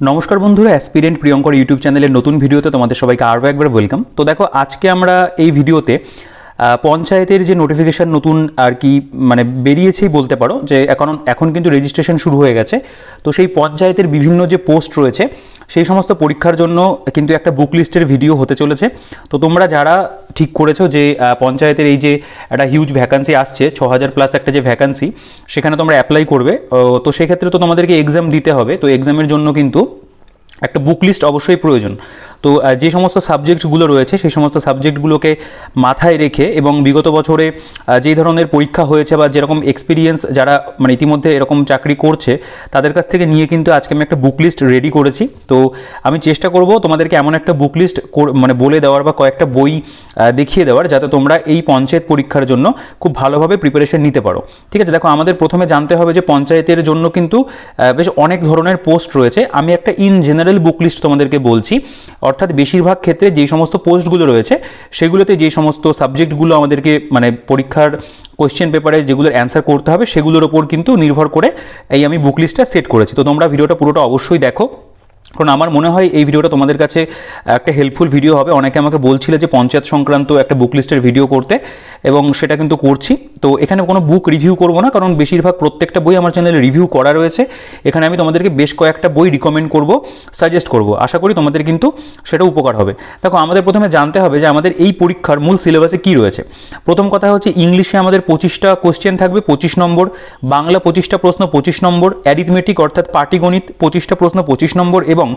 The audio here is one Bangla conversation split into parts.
নমস্কার বন্ধুরা, অ্যাসপিরেন্ট প্রিয়ঙ্কর ইউটিউব চ্যানেলের নতুন ভিডিওতে তোমাদের সবাইকে আরও একবার ওয়েলকাম। তো দেখো, আজকে আমরা এই ভিডিওতে পঞ্চায়েতের যে নোটিফিকেশান নতুন আর কি মানে বেরিয়েছেই বলতে পারো, যে এখন কিন্তু রেজিস্ট্রেশন শুরু হয়ে গেছে। তো সেই পঞ্চায়েতের বিভিন্ন যে পোস্ট রয়েছে সেই সমস্ত পরীক্ষার জন্য কিন্তু একটা বুক লিস্টের ভিডিও হতে চলেছে। তো তোমরা যারা ঠিক করেছো যে পঞ্চায়েতের এই যে একটা হিউজ ভ্যাকান্সি আসছে, 6000+ একটা যে ভ্যাকান্সি, সেখানে তোমরা অ্যাপ্লাই করবে, তো সেক্ষেত্রে তো তোমাদেরকে এক্সাম দিতে হবে। তো এক্সামের জন্য কিন্তু একটা বুক লিস্ট অবশ্যই প্রয়োজন। তো যে সমস্ত সাবজেক্টগুলো রয়েছে সেই সমস্ত সাবজেক্টগুলোকে মাথায় রেখে এবং বিগত বছরে যেই ধরনের পরীক্ষা হয়েছে বা যেরকম এক্সপিরিয়েন্স যারা মানে ইতিমধ্যে এরকম চাকরি করছে তাদের কাছ থেকে নিয়ে কিন্তু আজকে আমি একটা বুক লিস্ট রেডি করেছি। তো আমি চেষ্টা করব তোমাদেরকে এমন একটা বুক লিস্ট মানে বলে দেওয়ার বা কয়েকটা বই দেখিয়ে দেওয়ার, যাতে তোমরা এই পঞ্চায়েত পরীক্ষার জন্য খুব ভালোভাবে প্রিপারেশন নিতে পারো। ঠিক আছে, দেখো, আমাদের প্রথমে জানতে হবে যে পঞ্চায়েতের জন্য কিন্তু বেশ অনেক ধরনের পোস্ট রয়েছে। আমি একটা ইন জেনারেল বুক লিস্ট তোমাদেরকে বলছি, অর্থাৎ বেশিরভাগ ক্ষেত্রে যেই সমস্ত পোস্টগুলো রয়েছে সেগুলোতে যে সমস্ত সাবজেক্টগুলো আমাদেরকে মানে পরীক্ষার কোয়েশ্চেন পেপারে যেগুলোর অ্যান্সার করতে হবে সেগুলোর ওপর কিন্তু নির্ভর করে এই আমি বুক লিস্টটা সেট করেছি। তো তোমরা ভিডিওটা পুরোটা অবশ্যই দেখো, কারণ আমার মনে হয় এই ভিডিওটা তোমাদের কাছে একটা হেল্পফুল ভিডিও হবে। অনেকে আমাকে বলছিলে যে পঞ্চায়েত সংক্রান্ত একটা বুক লিস্টের ভিডিও করতে, এবং সেটা কিন্তু করছি। তো এখানে কোনো বুক রিভিউ করব না, কারণ বেশিরভাগ প্রত্যেকটা বই আমার চ্যানেলে রিভিউ করা রয়েছে। এখানে আমি তোমাদেরকে বেশ কয়েকটা বই রিকমেন্ড করব, সাজেস্ট করব। আশা করি তোমাদের কিন্তু সেটা উপকার হবে। দেখো, আমাদের প্রথমে জানতে হবে যে আমাদের এই পরীক্ষার মূল সিলেবাসে কী রয়েছে। প্রথম কথা হচ্ছে, ইংলিশে আমাদের 25টা কোশ্চেন থাকবে 25 নম্বর, বাংলা 25টা প্রশ্ন 25 নম্বর, অ্যারিথমেটিক অর্থাৎ পাটিগণিত 25টা প্রশ্ন 25 নম্বর, এবং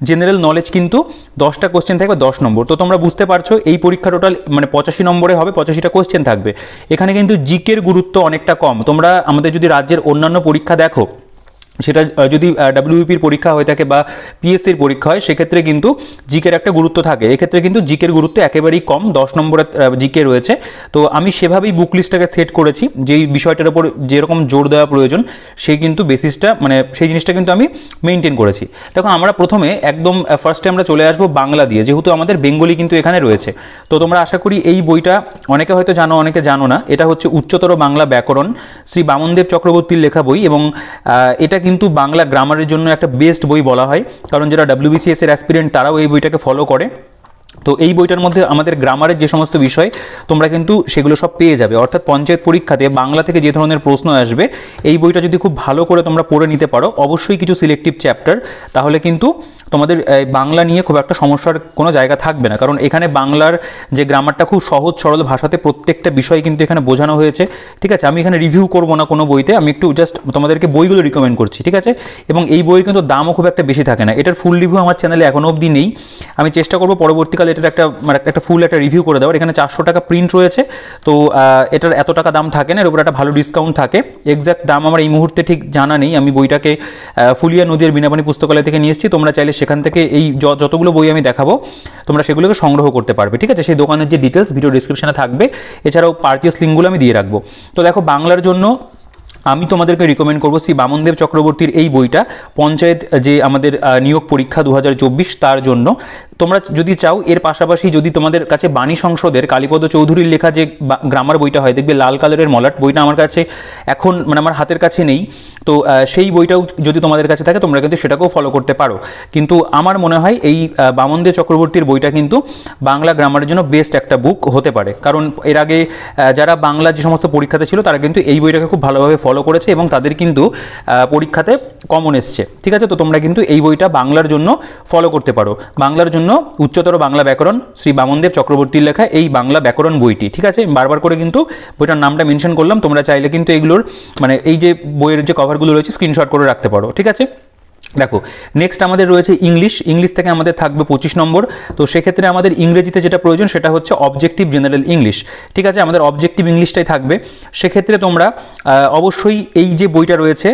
জেনারেল নলেজ কিন্তু 10টা কোশ্চেন থাকবে 10 নম্বর। তো তোমরা বুঝতে পারছো এই পরীক্ষা টোটাল মানে 85 নম্বরে হবে, 85টা কোশ্চেন থাকবে। এখানে কিন্তু জিকের গুরুত্ব অনেকটা কম। তোমরা আমাদের যদি রাজ্যের অন্যান্য পরীক্ষা দেখো, সেটা যদি ডাব্লিউপির পরীক্ষা হয়ে থাকে বা পিএসসির পরীক্ষা হয়, সেক্ষেত্রে কিন্তু জিকের একটা গুরুত্ব থাকে। এক্ষেত্রে কিন্তু জিকের গুরুত্ব একেবারেই কম, 10 নম্বরের জিকে রয়েছে। তো আমি সেভাবেই বুক লিস্টটাকে সেট করেছি, যেই বিষয়টার উপর যেরকম জোর দেওয়া প্রয়োজন সেই কিন্তু বেসিসটা মানে সেই জিনিসটা কিন্তু আমি মেনটেন করেছি। দেখো, আমরা প্রথমে একদম ফার্স্টে আমরা চলে আসবো বাংলা দিয়ে, যেহেতু আমাদের বেঙ্গলি কিন্তু এখানে রয়েছে। তো তোমরা আশা করি এই বইটা অনেকে হয়তো জানো, অনেকে জানো না। এটা হচ্ছে উচ্চতর বাংলা ব্যাকরণ, শ্রী বামনদেব চক্রবর্তীর লেখা বই, এবং এটা কিন্তু বাংলা গ্রামারের জন্য একটা বেস্ট বই বলা হয়, কারণ যারা WBCS এর অ্যাসপিরেন্ট তারাও এই বইটাকে ফলো করে। তো এই বইটার মধ্যে আমাদের গ্রামারের যে সমস্ত বিষয় তোমরা কিন্তু সেগুলো সব পেয়ে যাবে। অর্থাৎ পঞ্চায়েত পরীক্ষাতে বাংলা থেকে যে ধরনের প্রশ্ন আসবে, এই বইটা যদি খুব ভালো করে তোমরা পড়ে নিতে পারো, অবশ্যই কিছু সিলেক্টিভ চ্যাপ্টার, তাহলে কিন্তু তোমাদের বাংলা নিয়ে খুব একটা সমস্যার কোনো জায়গা থাকবে না। কারণ এখানে বাংলার যে গ্রামারটা খুব সহজ সরল ভাষাতে প্রত্যেকটা বিষয় কিন্তু এখানে বোঝানো হয়েছে। ঠিক আছে, আমি এখানে রিভিউ করব না কোনো বইতে, আমি একটু জাস্ট তোমাদেরকে বইগুলো রিকমেন্ড করছি। ঠিক আছে, এবং এই বইয়ের কিন্তু দামও খুব একটা বেশি থাকে না। এটার ফুল রিভিউ আমার চ্যানেলে এখনো অবধি নেই। আমি চেষ্টা করবো পরবর্তীকালে এটার একটা ফুল একটা রিভিউ করে দেওয়ার। এখানে 400 টাকা প্রিন্ট রয়েছে। তো এটার এত টাকা দাম থাকে না, এর উপর একটা ভালো ডিসকাউন্ট থাকে। এক্স্যাক্ট দাম আমার এই মুহূর্তে ঠিক জানা নেই। আমি বইটাকে ফুলিয়া নদীর বিনাপানি পুস্তকালয় থেকে নিয়ে এসেছি। তোমরা চাইলে সেখান থেকে এই যতগুলো বই আমি দেখাবো তোমরা সেগুলোকে সংগ্রহ করতে পারবে। ঠিক আছে, সেই দোকানের যে ডিটেলস ভিডিও ডিসক্রিপশনে থাকবে, এছাড়াও পারচেস লিঙ্কগুলো আমি দিয়ে রাখবো। তো দেখো, বাংলার জন্য আমি তোমাদেরকে রিকমেন্ড করবো শ্রী বামনদেব চক্রবর্তীর এই বইটা, পঞ্চায়েত যে আমাদের নিয়োগ পরীক্ষা 2024 তার জন্য। তোমরা যদি চাও, এর পাশাপাশি যদি তোমাদের কাছে বাণী সংসদের কালীপদ চৌধুরীর লেখা যে গ্রামার বইটা হয়, দেখবে লাল কালারের মলাট, বইটা আমার কাছে এখন মানে আমার হাতের কাছে নেই। তো সেই বইটাও যদি তোমাদের কাছে থাকে তোমরা কিন্তু সেটাকেও ফলো করতে পারো। কিন্তু আমার মনে হয় এই বামনদেব চক্রবর্তীর বইটা কিন্তু বাংলা গ্রামারের জন্য বেস্ট একটা বুক হতে পারে। কারণ এর আগে যারা বাংলা যে সমস্ত পরীক্ষাতে ছিল তারা কিন্তু এই বইটাকে খুব ভালোভাবে ফলো করেছে এবং তাদের কিন্তু পরীক্ষাতে কমন এসছে। ঠিক আছে, তো তোমরা কিন্তু এই বইটা বাংলার জন্য ফলো করতে পারো। বাংলার জন্য উচ্চতর বাংলা ব্যাকরণ, শ্রী বামনদেব চক্রবর্তীর লেখা এই বাংলা ব্যাকরণ বইটি। ঠিক আছে, বারবার করে কিন্তু বইটার নামটা মেনশন করলাম। তোমরা চাইলে কিন্তু এইগুলোর মানে এই যে বইয়ের যে কভারগুলো রয়েছে স্ক্রিনশট করে রাখতে পারো। ঠিক আছে, দেখো, নেক্সট আমাদের রয়েছে ইংলিশ থেকে আমাদের থাকবে 25 নম্বর। তো সেক্ষেত্রে আমাদের ইংরেজিতে যেটা প্রয়োজন সেটা হচ্ছে অবজেক্টিভ জেনারেল ইংলিশ। ঠিক আছে, আমাদের অবজেক্টিভ ইংলিশটাই থাকবে। সেক্ষেত্রে তোমরা অবশ্যই এই যে বইটা রয়েছে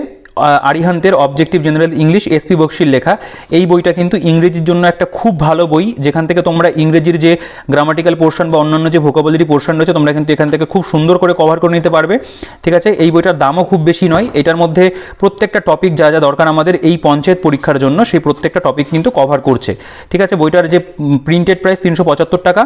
আরিহান্তের অবজেক্টিভ জেনারেল ইংলিশ, এসপি বক্সির লেখা, এই বইটা কিন্তু ইংরেজির জন্য একটা খুব ভালো বই, যেখান থেকে তোমরা ইংরেজির যে গ্রামাটিক্যাল পোর্শন বা অন্যান্য যে ভোকাবুলারি পোর্শন রয়েছে তোমরা কিন্তু এখান থেকে খুব সুন্দর করে কভার করে নিতে পারবে। ঠিক আছে, এই বইটার দামও খুব বেশি নয়। এটার মধ্যে প্রত্যেকটা টপিক যা যা দরকার আমাদের এই পঞ্চায়েত পরীক্ষার জন্য, সেই প্রত্যেকটা টপিক কিন্তু কভার করছে। ঠিক আছে, বইটার যে প্রিন্টেড প্রাইস 375 টাকা,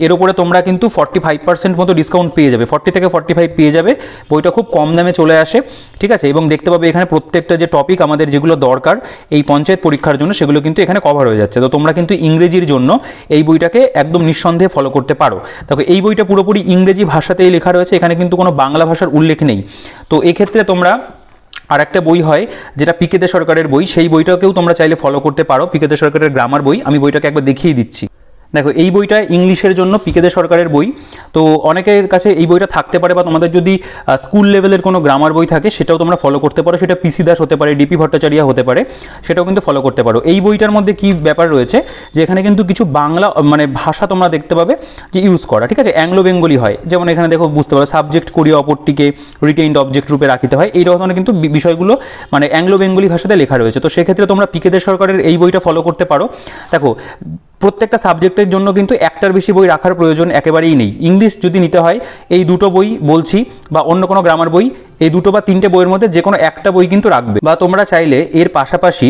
এর উপরে তোমরা কিন্তু 45% মতো ডিসকাউন্ট পেয়ে যাবে, 40 থেকে 45 পেয়ে যাবে। বইটা খুব কম দামে চলে আসে। ঠিক আছে, এবং দেখতে পাবে এখানে প্রত্যেকটা যে টপিক আমাদের যেগুলো দরকার এই পঞ্চায়েত পরীক্ষার জন্য সেগুলো কিন্তু এখানে কভার হয়ে যাচ্ছে। তো তোমরা কিন্তু ইংরেজির জন্য এই বইটাকে একদম নিঃসন্দেহে ফলো করতে পারো। দেখো এই বইটা পুরোপুরি ইংরেজি ভাষাতেই লেখা রয়েছে, এখানে কিন্তু কোনো বাংলা ভাষার উল্লেখ নেই। তো এক্ষেত্রে তোমরা আর একটা বই হয় যেটা পিকে দে সরকারের বই, সেই বইটাকেও তোমরা চাইলে ফলো করতে পারো। পিকে দে সরকারের গ্রামার বই, আমি বইটাকে একবার দেখিয়ে দিচ্ছি। দেখো এই বইটা ইংলিশের জন্য পিকে দে সরকারের বই। তো অনেকের কাছে এই বইটা থাকতে পারে, বা তোমাদের যদি স্কুল লেভেলের কোনো গ্রামার বই থাকে সেটাও তোমরা ফলো করতে পারো। সেটা পিসি দাস হতে পারে, ডিপি ভট্টাচার্য হতে পারে, সেটাও কিন্তু ফলো করতে পারো। এই বইটার মধ্যে কি ব্যাপার রয়েছে যে এখানে কিন্তু কিছু বাংলা মানে ভাষা তোমরা দেখতে পাবে যে ইউজ করা, ঠিক আছে, অ্যাংলো বেঙ্গলি হয়। যেমন এখানে দেখো বুঝতে পারো সাবজেক্ট করিয়া অপরটিকে রিটেইনড অবজেক্ট রূপে রাখিতে হয়, এই রকম কিন্তু বিষয়গুলো মানে অ্যাংলো বেঙ্গলি ভাষাতে লেখা রয়েছে। তো সেক্ষেত্রে তোমরা পিকে দে সরকারের এই বইটা ফলো করতে পারো। দেখো প্রত্যেকটা সাবজেক্টের জন্য কিন্তু একটার বেশি বই রাখার প্রয়োজন একেবারেই নেই। ইংলিশ যদি নিতে হয় এই দুটো বই বলছি, বা অন্য কোনো গ্রামার বই, এই দুটো বা তিনটে বইয়ের মধ্যে যে কোনো একটা বই কিন্তু রাখবে। বা তোমরা চাইলে এর পাশাপাশি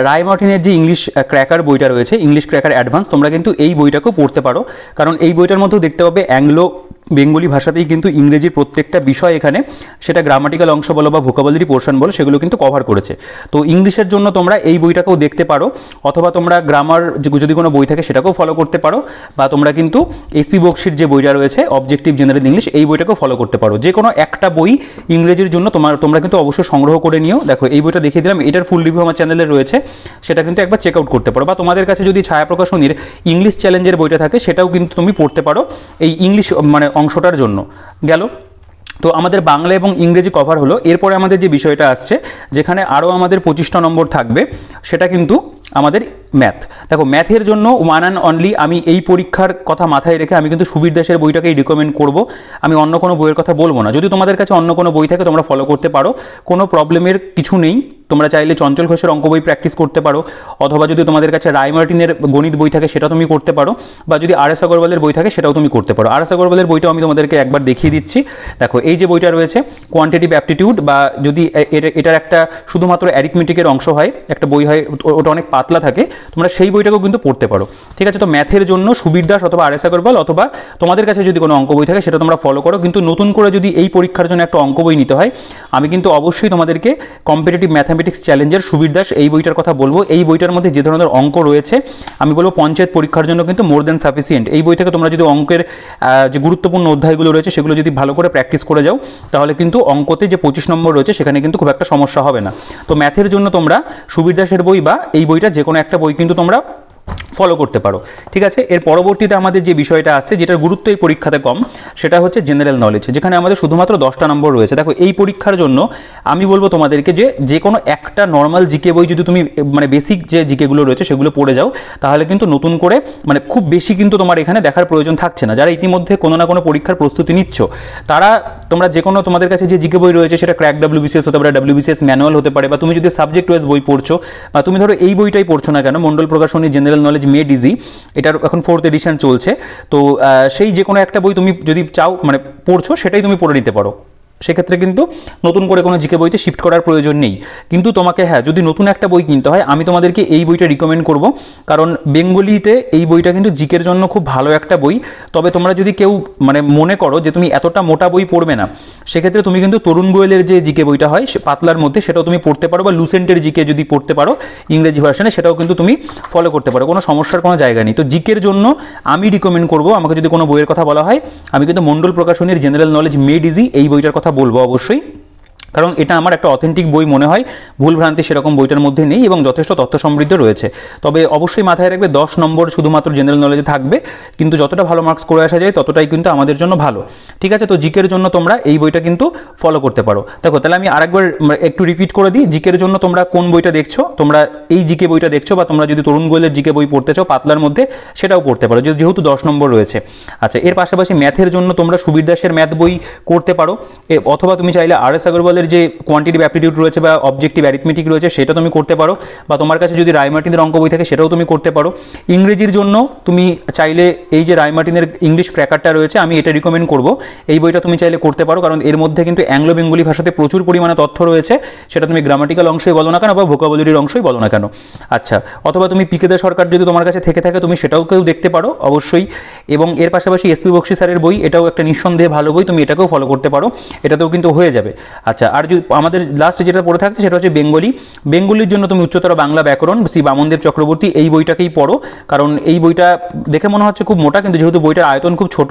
রায় মার্টিনের যে ইংলিশ ক্র্যাকার বইটা রয়েছে, ইংলিশ ক্র্যাকার অ্যাডভান্স, তোমরা কিন্তু এই বইটাকেও পড়তে পারো। কারণ এই বইটার মধ্যেও দেখতে পাবে অ্যাংলো বেঙ্গলি ভাষাতেই কিন্তু ইংরেজির প্রত্যেকটা বিষয় এখানে, সেটা গ্রামাটিক্যাল অংশ বলো বা ভোকাবুলারি পোর্শন বলো, সেগুলো কিন্তু কভার করেছে। তো ইংলিশের জন্য তোমরা এই বইটাকেও দেখতে পারো, অথবা তোমরা গ্রামার যদি কোনো বই থাকে সেটাকেও ফলো করতে পারো, বা তোমরা কিন্তু এসপি বক্সির যে বইটা রয়েছে অবজেক্টিভ জেনারেল ইংলিশ, এই বইটাকেও ফলো করতে পারো। যে কোনো একটা বই ইংরেজির জন্য তোমরা কিন্তু অবশ্যই সংগ্রহ করে নিও। দেখো এই বইটা দেখিয়ে দিলাম, এটার ফুল রিভিউ আমার চ্যানেলে রয়েছে, সেটা কিন্তু একবার চেক আউট করতে পারো। বা তোমাদের কাছে যদি ছায়া প্রকাশনীর ইংলিশ চ্যালেঞ্জের বইটা থাকে সেটাও কিন্তু তুমি পড়তে পারো এই ইংলিশ মানে অংশটার জন্য। গেল, তো আমাদের বাংলা এবং ইংরেজি কভার হলো। এরপরে আমাদের যে বিষয়টা আসছে যেখানে আরও আমাদের 25টা নম্বর থাকবে, সেটা কিন্তু আমাদের ম্যাথ। দেখো ম্যাথের জন্য ওয়ান অ্যান্ড অনলি আমি এই পরীক্ষার কথা মাথায় রেখে আমি কিন্তু সুবীর দাসের বইটাকেই রিকমেন্ড করব, আমি অন্য কোনো বইয়ের কথা বলবো না। যদি তোমাদের কাছে অন্য কোনো বই থাকে তোমরা ফলো করতে পারো, কোনো প্রবলেমের কিছু নেই। তোমরা চাইলে চঞ্চল ঘোষের অঙ্ক বই প্র্যাকটিস করতে পারো, অথবা যদি তোমাদের কাছে রায় মার্টিনের গণিত বই থাকে সেটা তুমি করতে পারো, বা যদি আর এস আগরওয়ালের বই থাকে সেটাও তুমি করতে পারো। আর এস আগরওয়ালের বইটাও আমি তোমাদেরকে একবার দেখিয়ে দিচ্ছি। দেখো এই যে বইটা রয়েছে কোয়ান্টিটিভ অ্যাপটিটিউড, বা যদি এটার একটা শুধুমাত্র অ্যারিথমেটিকের অংশ হয়, একটা বই হয় ওটা অনেক পাতলা থাকে, তোমরা সেই বইটাকেও কিন্তু পড়তে পারো, ঠিক আছে। তো ম্যাথের জন্য সুবীর দাস অথবা আর এস আগরওয়াল, অথবা তোমাদের কাছে যদি কোনো অঙ্ক বই থাকে সেটা তোমরা ফলো করো। কিন্তু নতুন করে যদি এই পরীক্ষার জন্য একটা অঙ্ক বই নিতে হয়, আমি কিন্তু অবশ্যই তোমাদেরকে কম্পিটিটিভ ম্যাথামেটিক্স চ্যালেঞ্জের সুবীর দাস এই বইটার কথা বলবো। এই বইটার মধ্যে যে ধরনের অঙ্ক রয়েছে আমি বলবো পঞ্চায়েত পরীক্ষার জন্য কিন্তু মোর দ্যান সাফিসিয়েন্ট। এই বই থেকে তোমরা যদি অঙ্কের যে গুরুত্বপূর্ণ অধ্যায়গুলো রয়েছে সেগুলো যদি ভালো করে প্র্যাকটিস করে যাও, তাহলে কিন্তু অঙ্কতে যে 25 নম্বর রয়েছে সেখানে কিন্তু খুব একটা সমস্যা হবে না। তো ম্যাথের জন্য তোমরা সুবীর দাসের বই বা এই বইটা যে কোনো একটা বই কিন্তু তোমরা ফলো করতে পারো, ঠিক আছে। এর পরবর্তীতে আমাদের যে বিষয়টা আসছে যেটার গুরুত্ব এই পরীক্ষাতে কম, সেটা হচ্ছে জেনারেল নলেজ, যেখানে আমাদের শুধুমাত্র 10টা নম্বর রয়েছে। দেখো এই পরীক্ষার জন্য আমি বলবো তোমাদেরকে যে কোনো একটা নর্মাল জিকে বই যদি তুমি মানে বেসিক যে জিকেগুলো রয়েছে সেগুলো পড়ে যাও, তাহলে কিন্তু নতুন করে মানে খুব বেশি কিন্তু তোমার এখানে দেখার প্রয়োজন থাকছে না। যারা ইতিমধ্যে কোনো না কোনো পরীক্ষার প্রস্তুতি নিচ্ছ, তারা তোমরা যে কোনো তোমাদের কাছে যে জিকে বই রয়েছে সেটা ক্র্যাক ডব্লিউবিসিএস হতে পারে, ডব্লিউবিসিএস ম্যানুয়াল হতে পারে, বা তুমি যদি সাবজেক্ট ওয়াইজ বই পড়ছো, বা তুমি ধরো এই বইটাই পড়ছো না কেন, মন্ডল প্রকাশনী জেনারেল নলেজ মেড ইজি, এটার এখন 4th এডিশন চলছে। তো সেই যে কোনো একটা বই তুমি যদি চাও মানে পড়ছো সেটাই তুমি পড়ে নিতে পারো, সেক্ষেত্রে কিন্তু নতুন করে কোনো জিকে বইতে শিফট করার প্রয়োজন নেই। কিন্তু তোমাকে হ্যাঁ যদি নতুন একটা বই কিনতে হয় আমি তোমাদেরকে এই বইটা রিকমেন্ড করব, কারণ বেঙ্গলিতে এই বইটা কিন্তু জিকের জন্য খুব ভালো একটা বই। তবে তোমরা যদি কেউ মানে মনে করো যে তুমি এতটা মোটা বই পড়বে না, সেক্ষেত্রে তুমি কিন্তু তরুণ গোয়েলের যে জিকে বইটা হয় পাতলার মধ্যে সেটাও তুমি পড়তে পারো, বা লুসেন্টের জিকে যদি পড়তে পারো ইংরেজি ভার্সনে সেটাও কিন্তু তুমি ফলো করতে পারো, কোনো সমস্যার কোনো জায়গা নেই। তো জিকের জন্য আমি রিকমেন্ড করব, আমাকে যদি কোনো বইয়ের কথা বলা হয় আমি কিন্তু মন্ডল প্রকাশনীর জেনারেল নলেজ মেড ইজি এই বইটার কথা বলবো অবশ্যই, কারণ এটা আমার একটা অথেন্টিক বই মনে হয়, ভুল ভ্রান্তি সেরকম বইটার মধ্যে নেই এবং যথেষ্ট তথ্য সমৃদ্ধ রয়েছে। তবে অবশ্যই মাথায় রাখবে 10 নম্বর শুধুমাত্র জেনারেল নলেজে থাকবে, কিন্তু যতটা ভালো মার্কস করে আসা যায় ততটাই কিন্তু আমাদের জন্য ভালো, ঠিক আছে। তো জিকের জন্য তোমরা এই বইটা কিন্তু ফলো করতে পারো। দেখো তাহলে আমি আরেকবার একটু রিপিট করে দিই, জিকের জন্য তোমরা কোন বইটা দেখছো, তোমরা এই জিকে বইটা দেখছো, বা তোমরা যদি তরুণ গোয়েলের জিকে বই পড়তে চাও পাতলার মধ্যে সেটাও পড়তে পারো যেহেতু 10 নম্বর রয়েছে। আচ্ছা, এর পাশাপাশি ম্যাথের জন্য তোমরা সুবীর দাসের ম্যাথ বই করতে পারো, অথবা তুমি চাইলে আর এস আগরওয়ালের যে কোয়ান্টিটিভ অ্যাপটিটিউড রয়েছে বা অবজেক্টিভ অ্যারিথমেটিক রয়েছে সেটা তুমি করতে পারো, বা তোমার কাছে যদি রায় মার্টিনের অঙ্ক বই থাকে সেটাও তুমি করতে পারো। ইংরেজির জন্য তুমি চাইলে এই যে রায় মার্টিনের ইংলিশ ক্র্যাকারটা রয়েছে আমি এটা রিকমেন্ড করব, এই বইটা তুমি চাইলে করতে পারো, কারণ এর মধ্যে কিন্তু অ্যাংলো বেঙ্গলি ভাষাতে প্রচুর পরিমাণে তথ্য রয়েছে, সেটা তুমি গ্রামাটিক্যাল অংশই বলো না কেন বা ভোকাবুলারির অংশই বলো না কেন। আচ্ছা, অথবা তুমি পিকে দে সরকার যদি তোমার কাছে থেকে থাকে তুমি সেটাও কেউ দেখতে পারো অবশ্যই। এবং এর পাশাপাশি এসপি বক্সি স্যারের বই, এটাও একটা নিঃসন্দেহে ভালো বই, তুমি এটাকেও ফলো করতে পারো, এটাতেও কিন্তু হয়ে যাবে। আচ্ছা, আর যদি আমাদের লাস্ট যেটা পড়ে থাকছে সেটা হচ্ছে বেঙ্গলি। বেঙ্গলির জন্য তুমি উচ্চতর বাংলা ব্যাকরণ শ্রী বামনদেব চক্রবর্তী এই বইটাকেই পড়ো, কারণ এই বইটা দেখে মনে হচ্ছে খুব মোটা, কিন্তু যেহেতু বইটার আয়তন খুব ছোট,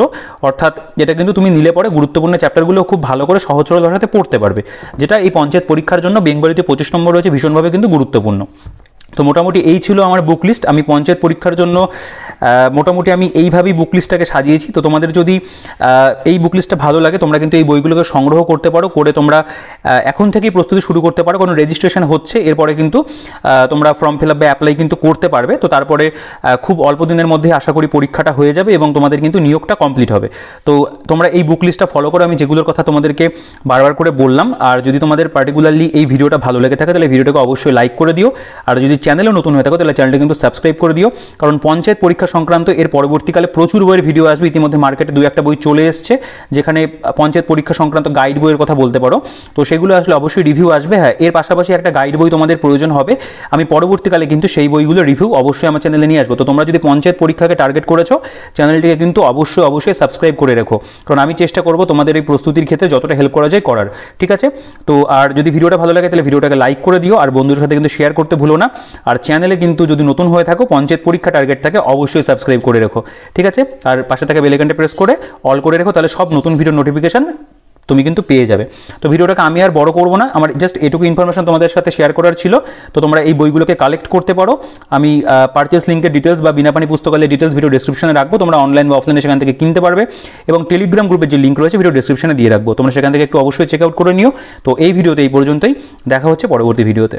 অর্থাৎ এটা কিন্তু তুমি নিলে পরে গুরুত্বপূর্ণ চ্যাপ্টারগুলো খুব ভালো করে সহজ সরল ভাষাতে পড়তে পারবে, যেটা এই পঞ্চায়েত পরীক্ষার জন্য বেঙ্গলিতে 25 নম্বর রয়েছে, ভীষণভাবে কিন্তু গুরুত্বপূর্ণ। তো মোটামুটি এই ছিল আমার বুক লিস্ট। আমি পঞ্চায়েত পরীক্ষার জন্য মোটামুটি আমি এইভাবেই বুক লিস্টটাকে সাজিয়েছি। তো তোমাদের যদি এই বুক লিস্টটা ভালো লাগে, তোমরা কিন্তু এই বইগুলোকে সংগ্রহ করতে পারো, করে তোমরা এখন থেকেই প্রস্তুতি শুরু করতে পারো, কারণ রেজিস্ট্রেশন হচ্ছে, এরপরে কিন্তু তোমরা ফর্ম ফিল আপ বা অ্যাপ্লাই কিন্তু করতে পারবে। তো তারপরে খুব অল্প দিনের মধ্যে আশা করি পরীক্ষাটা হয়ে যাবে এবং তোমাদের কিন্তু নিয়োগটা কমপ্লিট হবে। তো তোমরা এই বুক লিস্টটা ফলো করো, আমি যেগুলোর কথা তোমাদেরকে বারবার করে বললাম। আর যদি তোমাদের পার্টিকুলারলি এই ভিডিওটা ভালো লেগে থাকে তাহলে ভিডিওটাকে অবশ্যই লাইক করে দিও, আর যদি চ্যানেলও নতুন হয়ে থাকো তাহলে চ্যানেলটা কিন্তু সাবস্ক্রাইব করে দিও, কারণ পঞ্চায়েত পরীক্ষা সংক্রান্ত এর পরবর্তীকালে প্রচুর বইয়ের ভিডিও আসবে। ইতিমধ্যে মার্কেটে 2-1টা বই চলে এসছে, যেখানে পঞ্চায়েত পরীক্ষা সংক্রান্ত গাইড বইয়ের কথা বলতে পারো। তো সেগুলো আসলে অবশ্যই রিভিউ আসবে। হ্যাঁ, এর পাশাপাশি একটা গাইড বই তোমাদের প্রয়োজন হবে, আমি পরবর্তীকালে কিন্তু সেই বইগুলো রিভিউ অবশ্যই আমার চ্যানেলে নিয়ে আসবো। তো তোমরা যদি পঞ্চায়েত পরীক্ষাকে টার্গেট করেছো, চ্যানেলটিকে কিন্তু অবশ্যই সাবস্ক্রাইব করে রেখো, কারণ আমি চেষ্টা করবো তোমাদের এই প্রস্তুতির ক্ষেত্রে যতটা হেল্প করা যায় করার। ঠিক আছে? তো আর যদি ভিডিওটা ভালো লাগে তাহলে ভিডিওটাকে লাইক করে দিও, আর বন্ধুদের সাথে কিন্তু শেয়ার করতে ভুলো না। আর চ্যানেলে কিন্তু যদি নতুন হয়ে থাকো, পঞ্চায়েত পরীক্ষা টার্গেট থাকে, অবশ্যই সাবস্ক্রাইব করে রেখো। ঠিক আছে? আর পাশে থাকা বেল আইকনটা প্রেস করে অল করে রেখো, তাহলে সব নতুন ভিডিও নোটিফিকেশন তুমি কিন্তু পেয়ে যাবে। তো ভিডিওটাকে আমি আর বড় করবো না, আমার জাস্ট এটুকু ইনফরমেশন তোমাদের সাথে শেয়ার করার ছিল। তো তোমরা এই বইগুলোকে কালেক্ট করতে পারো, আমি পারচেস লিঙ্কের ডিটেলস বা বিনাপানি পুস্তকালয়ের ডিটেলস ভিডিও ডেসক্রিপশনে রাখবো, তোমরা অনলাইন বা অফলাইনে সেখান থেকে কিনতে পারবে, এবং টেলিগ্রাম গ্রুপের যে লিঙ্ক রয়েছে ভিডিও ডেসক্রিপশনে দিয়ে রাখবো, তোমরা সেখান থেকে একটু অবশ্যই চেক আউট করে নিও। তো এই ভিডিওতে এই পর্যন্তই, দেখা হচ্ছে পরবর্তী ভিডিওতে।